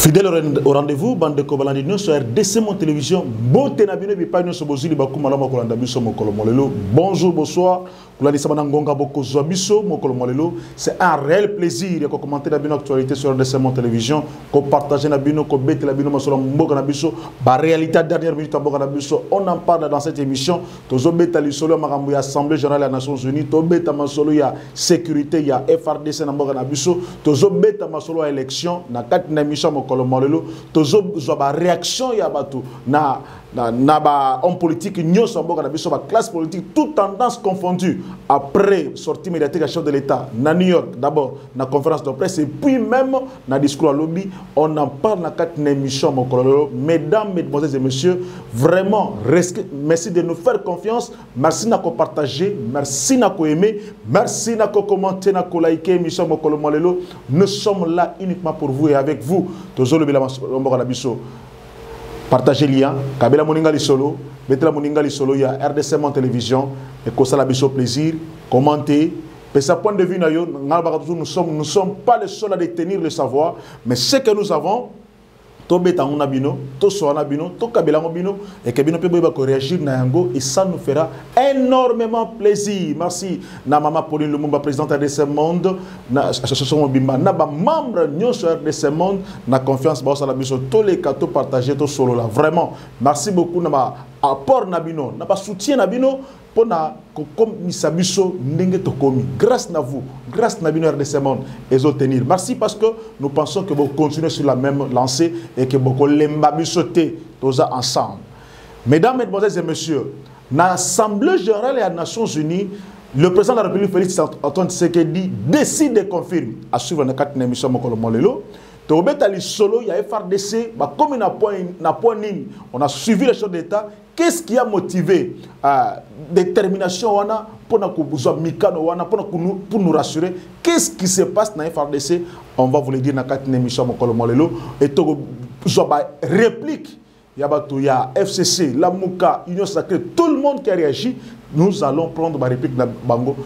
Fidèle au rendez-vous, bande de Kobalandino sur RDC Mon Télévision. Bonjour, bonsoir. C'est un réel plaisir de commenter la actualité sur RDC Mon Télévision, de partager la réalité dernière minute. On en parle dans cette émission. Assemblée générale des Nations Unies, il y a sécurité, il y a FRDC, il y a élection, réaction ya batu na homme politique classe politique toute tendance confondue après sortie médiatique à chef de l'État na New York d'abord na conférence de presse et puis même na discours à lobby on en parle na quatre émissions mesdames, mesdemoiselles et messieurs vraiment merci de nous faire confiance, merci de partager, merci de aimer, merci de commenter, de liker émission nous sommes là uniquement pour vous et avec vous. Partagez le lien. Kabela Moninga Lisolo, Betela Moninga Lisolo, il y a RDC Mon Télévision, et que ça la biso plaisir, commentez. Mais ça point de vue, nous ne sommes pas les seuls à détenir le savoir, mais ce que nous avons, et que peut réagir et ça nous fera énormément plaisir. Merci na maman Pauline Lumumba, présidente de ce monde, na association Bimba, na membre de ce monde, na confiance ba la biso tous les cas partager tout solo là. Vraiment, merci beaucoup na apport nabino, na soutien nabino pour na comme misabiso ndenge tokomi. Grâce à vous, grâce à Nabino RDC Monde et tenir. Merci parce que nous pensons que vous continuez sur la même lancée et que vous l'embabisoter tous ensemble. Mesdames, mesdemoiselles et messieurs, dans l'Assemblée générale des Nations Unies, le président de la République Félix Antoine Tshisekedi décide de confirmer à suivre les 4 émissions Mokolo Molelo. Solo, il y a FRDC, comme on a suivi les choses d'État. Qu'est-ce qui a motivé détermination pour nous rassurer? Qu'est-ce qui se passe dans FRDC? On va vous le dire dans 4 émissions et réplique. Il y a FCC, la Mouka, Union Sacrée, tout le monde qui a réagi. Nous allons prendre ma réplique de Bango.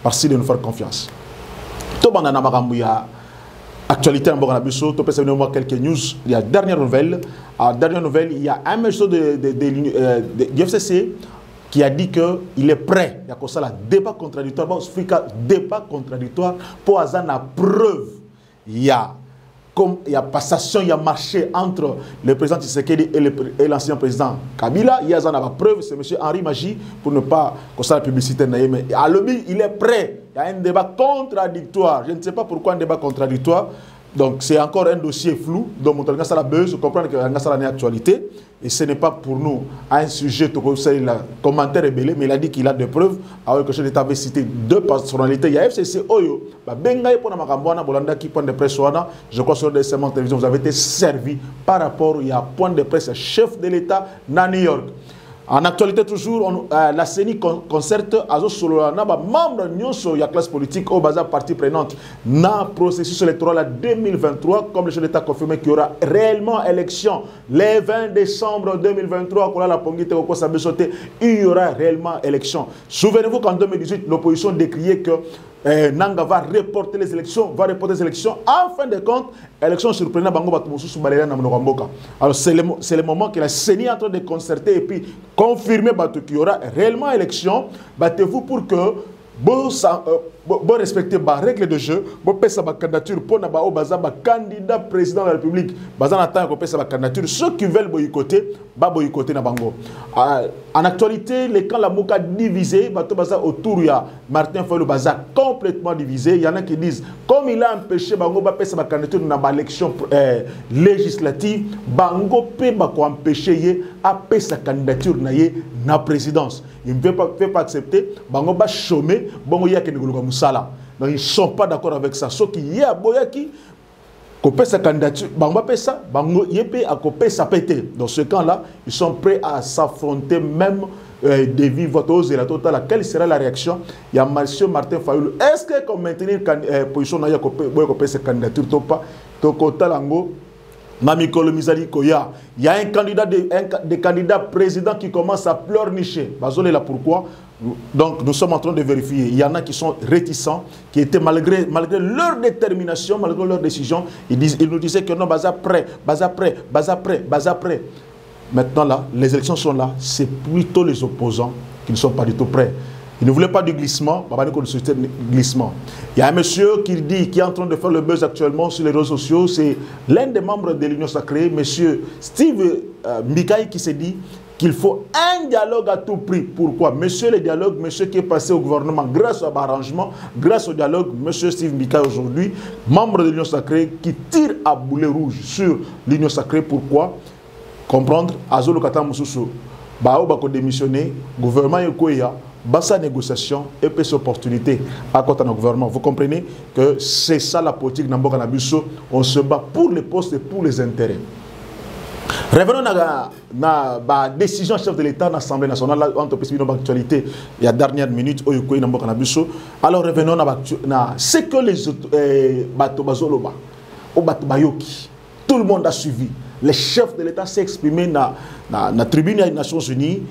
Merci de nous faire confiance. Actualité en Bourg-Nabusso, tu peux voir quelques news. Il y a dernière nouvelle, il y a un monsieur de FCC qui a dit qu'il est prêt. Il y a comme ça un débat contradictoire. Bon, débat contradictoire pour avoir la preuve. Il y a passation, il y a marché entre le président Tshisekedi et l'ancien président Kabila. Il y a une preuve, c'est M. Henri Magie, pour ne pas que ça la publicité. Mais à l'objet, il est prêt. Il y a un débat contradictoire. Je ne sais pas pourquoi un débat contradictoire. Donc c'est encore un dossier flou. Donc on a la buzz, comprendre que c'est une actualité. Et ce n'est pas pour nous un sujet, le commentaire est belé, mais il a dit qu'il a des preuves. Alors que je l'ai cité deux personnalités. Il y a FCC Oyo, point de presse, je crois sur RDC Mon Télévision, vous avez été servi par rapport à point de presse chef de l'État à New York. En actualité toujours, la CENI concerte à membre de la classe politique au bazar partie prenante dans le processus électoral 2023, comme le chef d'État confirmé qu'il y aura réellement élection le 20 décembre 2023, il y aura réellement élection. Souvenez-vous qu'en 2018, l'opposition décriait que Nanga va reporter les élections, En fin de compte, élection surprenante, alors c'est le moment que la CENI est en train de concerter et puis confirmer qu'il y aura réellement élection. Battez-vous pour que vous respectez les règles de jeu, vous faites sa candidature pour le candidat président de la République. Ceux qui veulent boycotter, boycotter. En actualité, les camps la Mouka divisés, autour de Martin Fayulu Bazar complètement divisé. Il y en a qui disent, comme il a empêché Bango de faire sa candidature dans l'élection législative, Bango peut empêcher à faire sa candidature dans la présidence. Il ne peut pas accepter, Bango va chômer, Bango y a que Moussala. Donc ils ne sont pas d'accord avec ça. Ce qui y a Boyaki, qu'on sa candidature, Bango peut ça, Bango y a coupé sa pété. Dans ce cas-là, ils sont prêts à s'affronter même de vivre et la totale. Quelle sera la réaction? Il y a M. Martin Fayulu. Est-ce que maintenir position dans la sa candidature ou pas? Mami Kolomizali Koya, il y a des candidats présidents qui commencent à pleurnicher. Bazolé là pourquoi? Donc nous sommes en train de vérifier. Il y en a qui sont réticents, qui étaient malgré leur détermination, malgré leur décision, ils nous disaient que non, baza prêt. Maintenant là, les élections sont là, c'est plutôt les opposants qui ne sont pas du tout prêts. Ils ne voulaient pas du glissement, glissement. Il y a un monsieur qui dit, qui est en train de faire le buzz actuellement sur les réseaux sociaux, c'est l'un des membres de l'Union Sacrée, monsieur Steve Mikaï, qui s'est dit qu'il faut un dialogue à tout prix. Pourquoi? Monsieur le dialogue, monsieur qui est passé au gouvernement grâce à l'arrangement, grâce au dialogue, monsieur Steve Mikaï aujourd'hui, membre de l'Union Sacrée, qui tire à boulet rouge sur l'Union Sacrée. Pourquoi? Comprendre, Azolo Kata Moussoussou, Bao Bako démissionner, gouvernement Yokoya, bassa négociation et puis opportunité à côté de gouvernement. Vous comprenez que c'est ça la politique d'Amboka Nabiso. On se bat pour les postes et pour les intérêts. Revenons à la décision chef de l'État dans l'Assemblée nationale, entre l'actualité, il y a dernière minute, alors revenons à ce que les Batobazoloba, au Batobayoki, tout le monde a suivi. Le chef de l'État s'est exprimé dans la tribune des Nations Unies,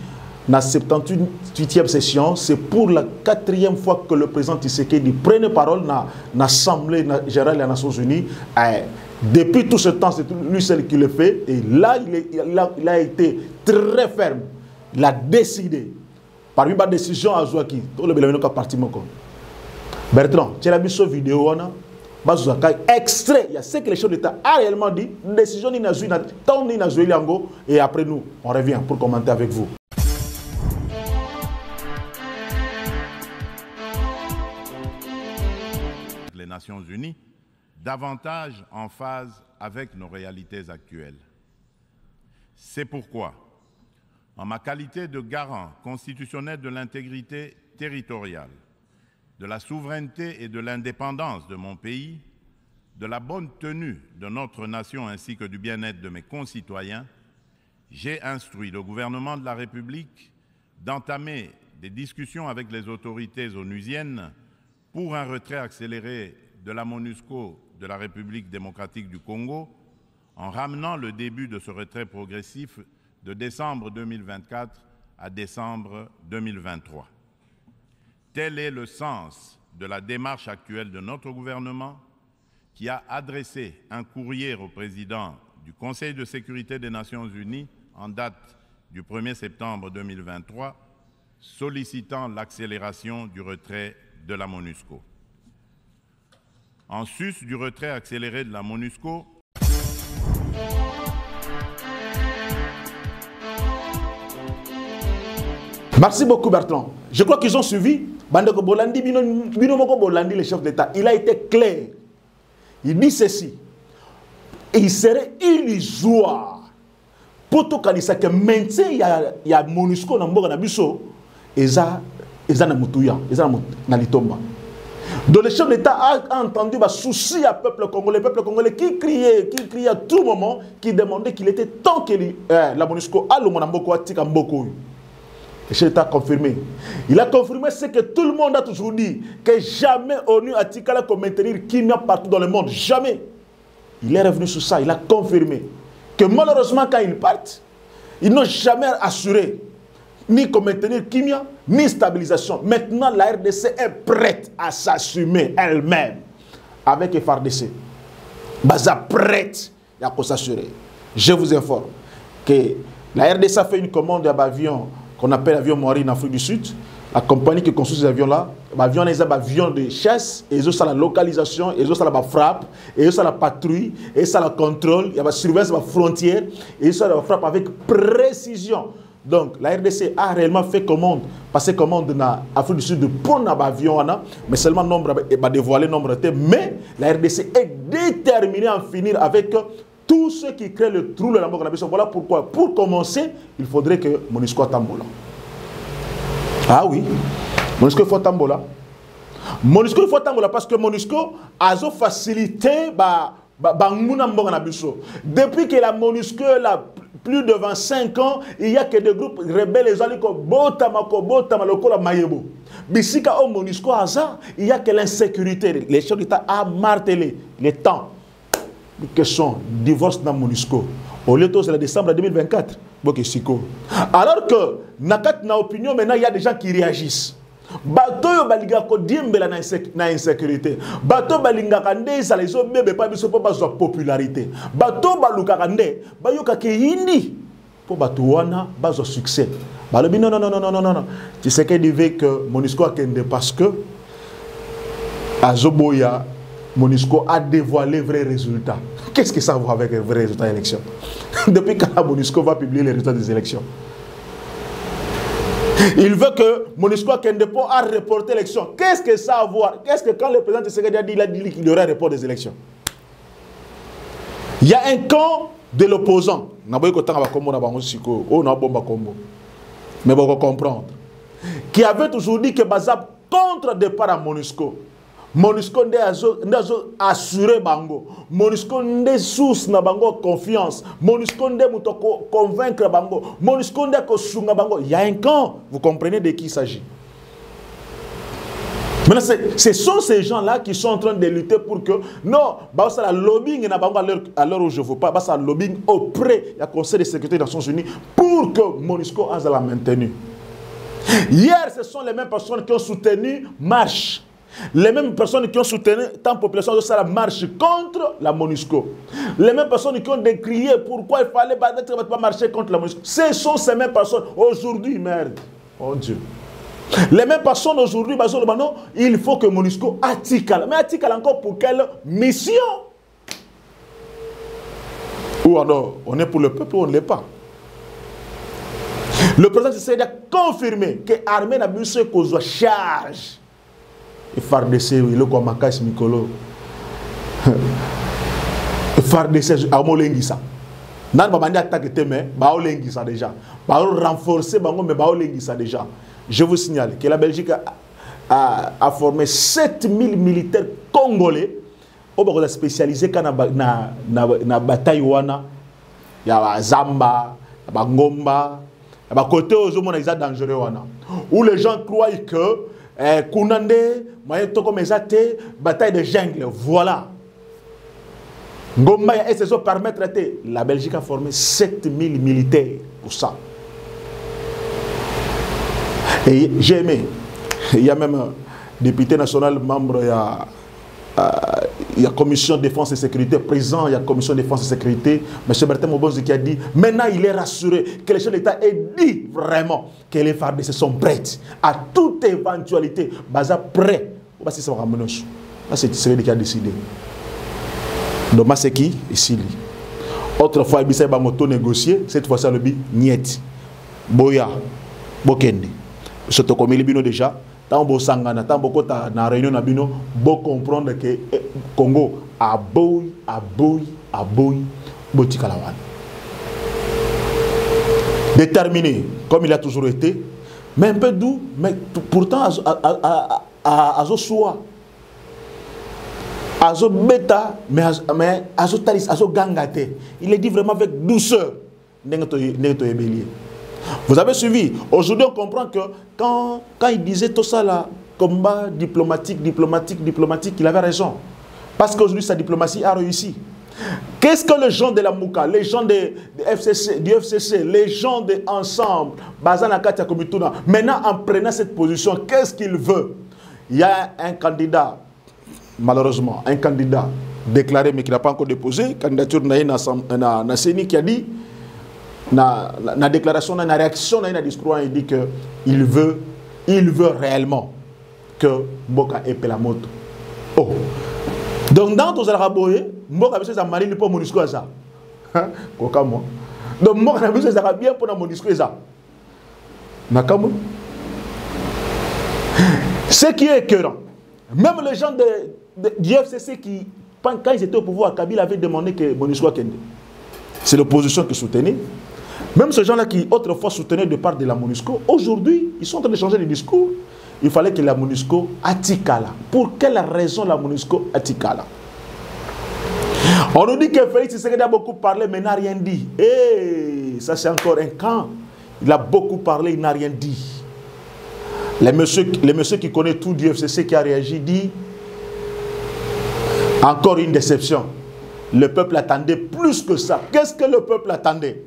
dans la 78e session. C'est pour la 4e fois que le président Tshisekedi prenait parole dans l'Assemblée générale des Nations Unies. Depuis tout ce temps, c'est lui seul qui le fait. Et là, il a été très ferme. Il a décidé. Parmi les décisions à Zouaki, tout le monde a parti. Bertrand, tu as vu cette vidéo, extrait, il y a ce que le chef d'État a réellement dit, décision et après nous, on revient pour commenter avec vous. Les Nations Unies, davantage en phase avec nos réalités actuelles. C'est pourquoi, en ma qualité de garant constitutionnel de l'intégrité territoriale, de la souveraineté et de l'indépendance de mon pays, de la bonne tenue de notre nation ainsi que du bien-être de mes concitoyens, j'ai instruit le gouvernement de la République d'entamer des discussions avec les autorités onusiennes pour un retrait accéléré de la MONUSCO de la République démocratique du Congo, en ramenant le début de ce retrait progressif de décembre 2024 à décembre 2023. Tel est le sens de la démarche actuelle de notre gouvernement qui a adressé un courrier au président du Conseil de sécurité des Nations Unies en date du 1er septembre 2023, sollicitant l'accélération du retrait de la MONUSCO. En sus du retrait accéléré de la MONUSCO, merci beaucoup Bertrand. Je crois qu'ils ont suivi. Bandeko Bolandi, Binomoko Bolandi, le chef d'État, il a été clair. Il dit ceci. Il serait illusoire. Pour tout cas, que maintenant, il y a MONUSCO dans le Nabiso, et ça, ils ont Moutuya, ils ont Nalitomba. Donc le chef d'État a entendu le souci à le peuple congolais qui criait à tout moment, qui demandait qu'il était temps que la MONUSCO a le Monamboko a tika Mboko. Le chef d'État a confirmé. Il a confirmé ce que tout le monde a toujours dit, que jamais ONU a tika comme maintenir Kimia partout dans le monde. Jamais. Il est revenu sur ça, il a confirmé que malheureusement quand ils partent, ils n'ont jamais assuré ni comme maintenir Kimia, ni stabilisation. Maintenant, la RDC est prête à s'assumer elle-même avec FARDC. Baza prête à s'assurer. Je vous informe que la RDC a fait une commande d'avion qu'on appelle avion Moiri en Afrique du Sud. La compagnie qui construit ces avions-là, l'avion est un avion de chasse, et ils ont la localisation, ils ont la frappe, et ils ont la patrouille, et ils ont le contrôle, il y a la surveillance de la frontière, et ils ont la frappe avec précision. Donc, la RDC a réellement fait commande, passé commande dans l'Afrique du Sud pour l'avion, mais seulement nombre va dévoiler le nombre de temps. Mais la RDC est déterminée à en finir avec tous ceux qui créent le trou de la mort. Voilà pourquoi, pour commencer, il faudrait que MONUSCO tambola. Ah oui, MONUSCO faut tambola. MONUSCO faut tambola parce que MONUSCO a facilité depuis que la MONUSCO là plus de 25 ans, il n'y a que des groupes rebelles, les aliko Botama, Lokola Mayebo. Bisika au MONUSCO Aza, il n'y a que l'insécurité. Les chefs d'État a martelé les temps. question divorce dans MONUSCO. Au lieu de c'est le décembre 2024. Alors que, na opinion, maintenant, il y a des gens qui réagissent. Bato yo balinga ko diembela na insécurité. Bato balinga kande ça les autres bébé pas biso pas sa popularité. Bato baluka kande ba yoka ke hindi pour bato wana ba zo succès. Ba le non non non non non non. Tu sais qu'il dit que MONUSCO a kende parce que Azoboya MONUSCO a dévoilé les vrais résultats. Qu'est-ce que ça va avec les vrais résultats d'élection? Depuis quand MONUSCO va publier les résultats des élections? Il veut que MONUSCO a reporté l'élection. Qu'est-ce que ça a à voir? Qu'est-ce que quand le président de Tshisekedi a dit qu'il y aurait un report des élections? Il y a un camp de l'opposant. Mais vous comprendre. Qui avait toujours dit que Bazab contre départ à MONUSCO. MONUSCO n'a assuré bango. MONUSCO n'a source na bango confiance. MONUSCO n'a convaincre bango. MONUSCO n'a kosunga bango. Il y a un camp. Vous comprenez de qui il s'agit. Maintenant, ce sont ces gens-là qui sont en train de lutter pour que non, bah ça la lobbying à l'heure où je veux pas, bah ça lobbying auprès du Conseil de sécurité des Nations Unies pour que MONUSCO a la maintenue. Hier, ce sont les mêmes personnes qui ont soutenu marche. Les mêmes personnes qui ont soutenu tant la population de la marche contre la MONUSCO. Les mêmes personnes qui ont décrié pourquoi il fallait pas marcher contre la MONUSCO. Ce sont ces mêmes personnes aujourd'hui, merde. Oh Dieu. Les mêmes personnes aujourd'hui, il faut que MONUSCO attikale. Mais attikale encore pour quelle mission? Ou alors, on est pour le peuple ou on ne l'est pas. Le président Tshisekedi a confirmé que l'armée n'a pas besoin de charge. Et FARDC, il est comme Makas Mikolo. FARDC, à Molengisa. Nan ba bandi attaque mais ba Olengisa déjà. Ba renforcer bango mais ba Olengisa déjà. Je vous signale que la Belgique a formé 7000 militaires congolais au spécialisé na bataille wana ya Zamba, ba Ngomba, ba côté aux hommes ils sont dangereux wana. Où les gens croient que Kounande, Mayetoko Mezate, bataille de jungle, voilà. Ngomba et ses autres permettre la Belgique a formé 7000 militaires pour ça. Et j'ai aimé, il y a même un député national, membre, il y a commission de défense et sécurité, président, il y a commission de défense et sécurité, M. Bertin Mobonzi qui a dit, maintenant il est rassuré que les chefs d'État aient dit vraiment que les FARDC sont prêts à toute éventualité, baza prêt. C'est celui qui a décidé. Donc c'est qui? Ici. Autrefois, il y a un négocié, cette fois-ci, il y a Niet, Boya, Bokende. Surtout comme il est déjà, tant que sangana, tant que na réunion na bino, bon comprendre que Congo a boy, botikalawan. Déterminé, comme il a toujours été, mais un peu doux, mais pourtant à Zosoua, à Zobeta, mais à Zotalis, à Zogangate. Il est dit vraiment avec douceur. Vous avez suivi. Aujourd'hui, on comprend que quand il disait tout ça là, combat diplomatique, il avait raison. Parce qu'aujourd'hui, sa diplomatie a réussi. Qu'est-ce que les gens de la Mouka, les gens du FCC, les gens de Ensemble, Bazana Katia Komituna, maintenant en prenant cette position, qu'est-ce qu'il veut? Il y a un candidat, malheureusement, un candidat déclaré mais qui n'a pas encore déposé, candidature na Seni qui a dit, na déclaration, na réaction, na discours, il dit que il veut réellement que Mboka ait la moto. Oh. Donc dans tous les raboyés, Mboka a marine pour MONUSCO ça. Quoi moi? Donc Mboka a besoin ça bien pour MONUSCO ça. Nakamo. Ce qui est écœurant, même les gens du FCC qui, quand ils étaient au pouvoir, Kabila avait demandé que MONUSCO kende. C'est l'opposition qui soutenait. Même ces gens-là qui autrefois soutenaient de part de la MONUSCO, aujourd'hui, ils sont en train de changer de discours. Il fallait que la MONUSCO attikala. Pour quelle raison la MONUSCO attikala? On nous dit que Félix Tshisekedi a beaucoup parlé, mais n'a rien dit. Et ça, c'est encore un camp. Il a beaucoup parlé, il n'a rien dit. Les messieurs qui connaissent tout du FCC qui a réagi dit encore une déception. Le peuple attendait plus que ça. Qu'est-ce que le peuple attendait?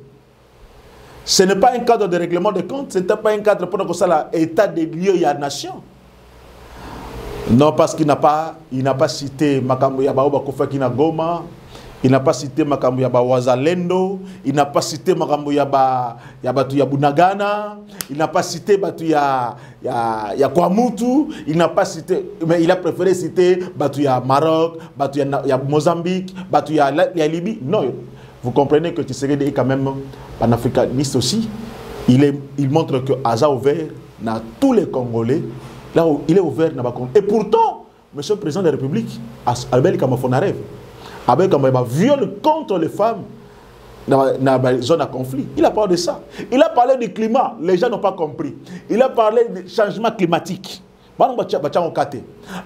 Ce n'est pas un cadre de règlement de comptes, ce n'était pas un cadre pour l'état des lieux et la nation. Non, parce qu'il n'a pas cité Makambo Yabaoba Kofakina Goma, il n'a pas cité Makambo Yaba Wazalendo, il n'a pas cité Makambo Yaba Bunagana, il n'a pas cité Batuya Kwamutu, il n'a pas cité, mais il a préféré citer Batuya Maroc, Batuya Mozambique, Batuya Libye. Non, vous comprenez que Tshisekedi est quand même panafricaniste aussi. Il montre que Aza ouvert dans tous les Congolais, là où il est ouvert dans Congolais. Et pourtant, Monsieur le Président de la République, Albert Kamafonarève, avec un viol contre les femmes dans la zone à conflit. Il a parlé de ça. Il a parlé du climat. Les gens n'ont pas compris. Il a parlé du changement climatique.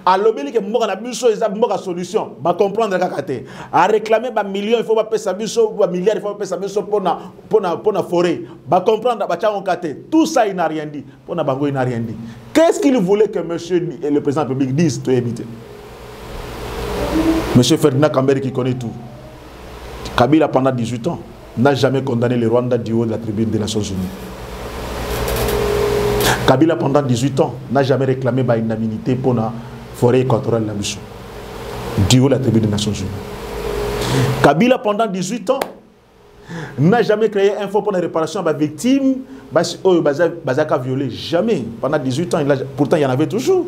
A lobby que moi na biso eza moi solution ba comprendre kakate a réclamer ba millions il faut ba pesa biso ba milliards il faut ba pesa biso pour na forêt ba comprendre ba tchao kate tout ça il n'a rien dit pour na bango il n'a rien dit. Qu'est-ce qu'il voulait que monsieur le président de la République dise to éviter? Monsieur Ferdinand Kambere qui connaît tout. Kabila pendant 18 ans n'a jamais condamné le Rwanda du haut de la tribune des Nations Unies. Kabila pendant 18 ans n'a jamais réclamé une indemnité pour la forêt équatoriale de la mission du haut de la tribune des Nations Unies. Kabila pendant 18 ans n'a jamais créé un fonds pour la réparation à victimes Bazaka violé. Jamais. Pendant 18 ans, pourtant il y en avait toujours.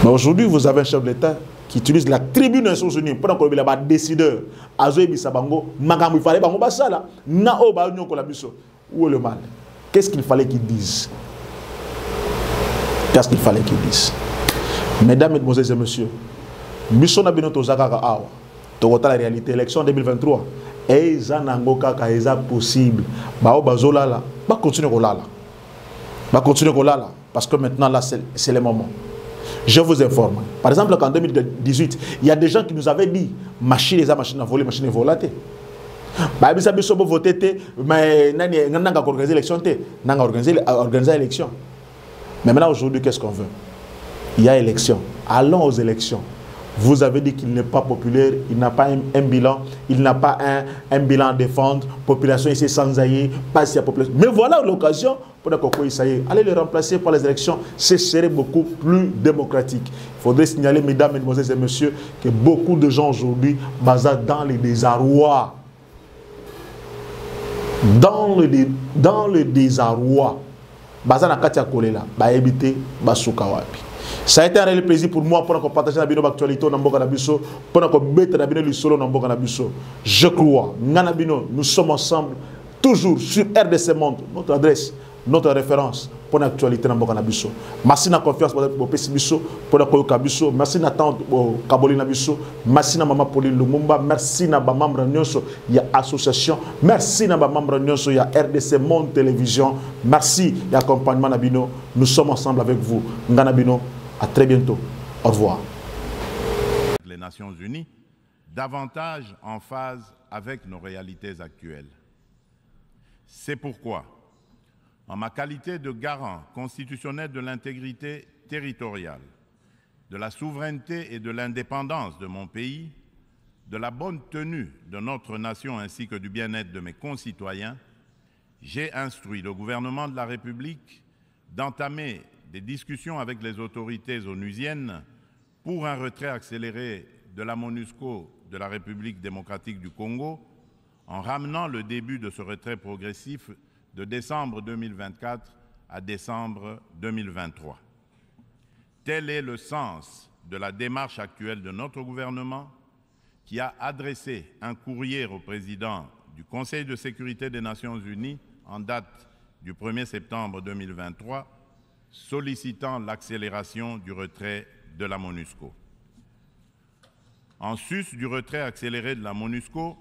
Mais aujourd'hui, vous avez un chef de l'État qui utilise la tribune des Nations Unies pour qu'on ait un décideur. Azoé Bissabango, Magamou, il fallait que ça où est le mal? Qu'est-ce qu'il fallait qu'ils disent? Qu'est-ce qu'il fallait qu'ils disent? Mesdames, Mesdemoiselles et Messieurs, Bissona Binoto Zakaka Awa, Togota la réalité, élection 2023, et Zanangoka Kaeza possible. Bao Bazolala, va continuer Kolala. Va continuer Kolala, parce que maintenant là, c'est le moment. Je vous informe. Par exemple, qu'en 2018, il y a des gens qui nous avaient dit machine à voler, machine à voler. Bah, bisa biso bo voter mais nani nga organiser l'élection nga organiser l'élection. Mais maintenant aujourd'hui qu'est-ce qu'on veut? Il y a élection. Allons aux élections. Vous avez dit qu'il n'est pas populaire, il n'a pas un bilan, il n'a pas un bilan à défendre, population ici sans aïe, pas si la population. Mais voilà l'occasion pour allez le remplacer par les élections, ce serait beaucoup plus démocratique. Il faudrait signaler, mesdames, mesdemoiselles et messieurs, que beaucoup de gens aujourd'hui basent dans les désarrois. Dans le désarroi, Bazana Katia Kolela, Baébité, Basukawapi. Ça a été un réel plaisir pour moi pour partager la actualité dans Mboka Nabiso, pour mettre la vidéo solo dans Mboka Nabiso. Je crois, Nanabino, nous sommes ensemble, toujours sur RDC Monde, notre adresse, notre référence pour l'actualité dans Mboka Nabiso. Merci na confiance pour Pessibiso, pour la Koyoka Biso, merci na tant Kaboli Nabiso, merci na Mama Pauline Lumumba, merci na ba membre Nyonso, il y a association, merci na ba membre Nyonso, il y a RDC Monde Télévision, merci et accompagnement Nabino, nous sommes ensemble avec vous. Nganabino, à très bientôt. Au revoir. Les Nations Unies, davantage en phase avec nos réalités actuelles. C'est pourquoi, en ma qualité de garant constitutionnel de l'intégrité territoriale, de la souveraineté et de l'indépendance de mon pays, de la bonne tenue de notre nation ainsi que du bien-être de mes concitoyens, j'ai instruit le gouvernement de la République d'entamer des discussions avec les autorités onusiennes pour un retrait accéléré de la MONUSCO de la République démocratique du Congo, en ramenant le début de ce retrait progressif de décembre 2024 à décembre 2023. Tel est le sens de la démarche actuelle de notre gouvernement qui a adressé un courrier au président du Conseil de sécurité des Nations Unies en date du 1er septembre 2023 sollicitant l'accélération du retrait de la MONUSCO. En sus du retrait accéléré de la MONUSCO,